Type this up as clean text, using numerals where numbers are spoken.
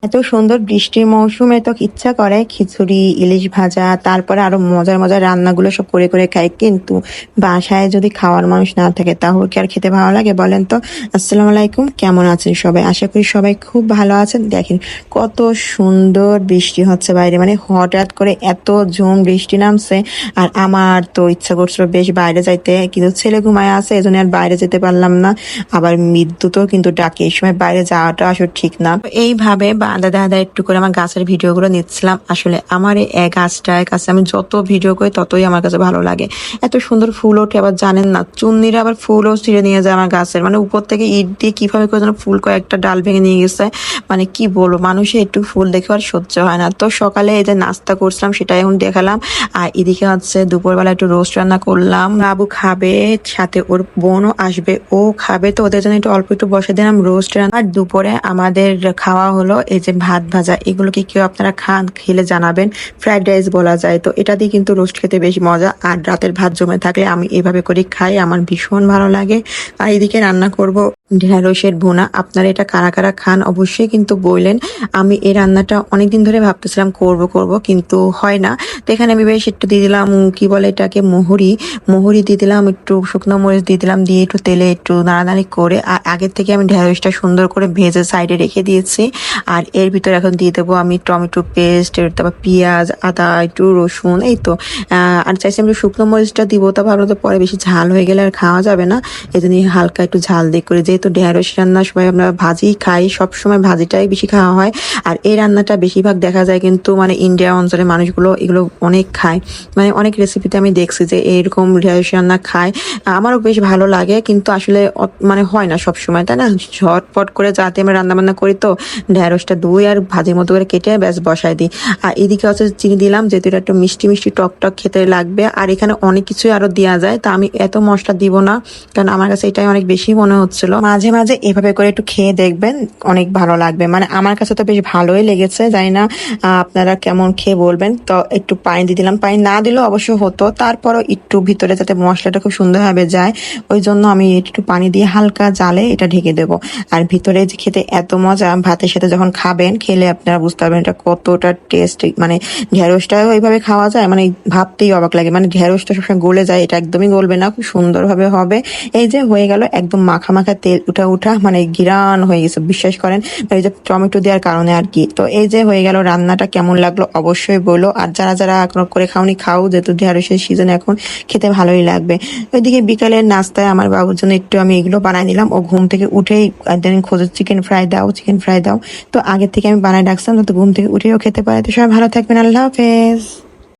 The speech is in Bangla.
এত সুন্দর বৃষ্টির মৌসুমে তো ইচ্ছা করে খিচুড়ি, ইলিশ ভাজা, তারপরে আরো মজার মজার রান্নাগুলো সব করে করে খাই। কিন্তু বাসায় যদি খাওয়ার মানুষ না থাকে তাহলে কি আর খেতে ভালো লাগে বলেন তো? আসসালামু আলাইকুম, কেমন আছেন সবাই? আশা করি সবাই খুব ভালো আছেন। দেখেন কত সুন্দর বৃষ্টি হচ্ছে বাইরে, মানে হঠাৎ করে এত ঝুম বৃষ্টি নামছে। আর আমার তো ইচ্ছা করছিল বেশ বাইরে যাইতে, কিন্তু ছেলে ঘুমায় আছে, এজন্য আর বাইরে যেতে পারলাম না। আবার বিদ্যুৎও কিন্তু ডাকে, এই সময় বাইরে যাওয়াটা আসলে ঠিক না। এইভাবে আলাদা আলাদা একটু করে আমার গাছের ভিডিও গুলো নিচ্ছিলাম। আসলে আমার এই গাছটার কাছে আমি যত ভিডিও করি ততই আমার কাছে ভালো লাগে। এত সুন্দর ফুল ওঠে, আবার জানেন না চুন্নিরা আবার ফুলও ছিঁড়ে নিয়ে যায় আমার গাছের, মানে উপর থেকে ইট দিয়ে কিভাবে করে যেন ফুল কয়েকটা ডাল ভেঙে নিয়ে গেছে। মানে কি বলবো, মানুষের একটু ফুল দেখে আর সহ্য হয় না। তো সকালে এই যে নাস্তা করছিলাম সেটাই এখন দেখালাম। আর এদিকে হচ্ছে দুপুরবেলা একটু রোস্ট রান্না করলাম, বাবু খাবে, সাথে ওর বোনও আসবে, ও খাবে, তো ওদের জন্য একটু অল্প একটু বসে দিলাম রোস্ট রান্না। আর দুপুরে আমাদের খাওয়া হলো এই যে ভাত ভাজা। এগুলো কি কেউ আপনারা খান? খেলে জানাবেন। ফ্রাইড রাইস বলা যায়, তো এটা দিয়ে কিন্তু রোস্ট খেতে বেশ মজা। আর রাতের ভাত জমে থাকলে আমি এভাবে করে খাই, আমার ভীষণ ভালো লাগে। আর এদিকে রান্না করব ঢেঁড়সের ভুনা। আপনারা এটা কারা কারা খান অবশ্যই কিন্তু বললেন। আমি এই রান্নাটা অনেকদিন ধরে ভাবতেছিলাম করব করব, কিন্তু হয় না। তো এখানে আমি বেশ একটু দিয়ে দিলাম, কি বলে এটাকে, মোহরি দিয়ে দিলাম, একটু শুকনো মরিচ দিয়ে দিলাম, দিয়ে একটু তেলে একটু নাড়ানাড়ি করে। আর আগের থেকে আমি ঢেঁড়সটা সুন্দর করে ভেজে সাইডে রেখে দিয়েছি। আর এর ভিতরে এখন দিয়ে দেবো আমি টমেটো পেস্ট, তারপর পেঁয়াজ, আদা, একটু রসুন, এই তো। আর চাইছি আমি শুকনো মরিচটা দিব, তা ভালো, তো পরে বেশি ঝাল হয়ে গেলে আর খাওয়া যাবে না। এই জন্য হালকা একটু ঝাল দিয়ে করে, যেহেতু ঢেঁড়স রান্না সবাই আমরা ভাজি খাই, সবসময় ভাজিটাই বেশি খাওয়া হয়। আর এই রান্নাটা বেশিরভাগ দেখা যায় কিন্তু মানে ইন্ডিয়া অঞ্চলের মানুষগুলো এগুলো অনেক খায়। মানে অনেক রেসিপিতে আমি দেখছি যে এরকম ঢেঁড়স রান্না খায়। আমারও বেশ ভালো লাগে, কিন্তু আসলে মানে হয় না সব সময়, তাই না? ঝটপট করে যাতে আমরা রান্না বান্না করি, তো ঢেঁড়সটা ধুই আর ভাজির মতো করে কেটে ব্যাস বসাই দিই। আর এদিকে হচ্ছে চিনি দিলাম, যেহেতু এটা একটু মিষ্টি মিষ্টি টক টক খেতে লাগবে। আর এখানে অনেক কিছুই আরো দেওয়া যায়, তা আমি এত মশলা দিব না, কারণ আমার কাছে এটাই অনেক বেশি মনে হচ্ছিল। মাঝে মাঝে এভাবে করে একটু খেয়ে দেখবেন, অনেক ভালো লাগবে। মানে আমার কাছে তো বেশ ভালোই লেগেছে, জানি না আপনারা কেমন খেয়ে বলবেন। তো একটু পানি দিয়ে দিলাম, পানি না দিলেও অবশ্য হতো, তারপরও একটু ভিতরে যাতে মশলাটা খুব সুন্দরভাবে যায়, ওই জন্য আমি একটু পানি দিয়ে হালকা জালে এটা ঢেকে দেবো। আর ভিতরে যে খেতে এত মজা, ভাতের সাথে যখন খাবেন, খেলে আপনারা বুঝতে পারবেন এটা কতটা টেস্ট। মানে ঢেঁড়সটাও ওইভাবে খাওয়া যায়, মানে ভাবতেই অবাক লাগে। মানে ঢেঁড়সটা সবসময় গলে যায়, এটা একদমই গলবে না, খুব সুন্দরভাবে হবে। এই যে হয়ে গেল একদম মাখা মাখা, তেল উঠা উঠা, মানে ঘিরান হয়ে গেছে, বিশ্বাস করেন, এই যে টমেটো দেওয়ার কারণে আর কি। তো এই যে হয়ে গেল রান্নাটা, কেমন লাগলো অবশ্যই বলো। আর যারা যারা এখনো করে খাওনি খাও, যেহেতু ঢেঁড়সের সিজন এখন, খেতে ভালোই লাগবে। ওইদিকে বিকালের নাস্তায় আমার বাবুর জন্য একটু আমি এগুলো বানাই নিলাম। ও ঘুম থেকে উঠেই একদিন খোঁজে চিকেন ফ্রাই দাও, চিকেন ফ্রাই দাও। তো আগের থেকে আমি বানাই রাখছিলাম, তো ঘুম থেকে উঠেও খেতে পারে। তো সবাই ভালো থাকবেন, আল্লাহ হাফেজ।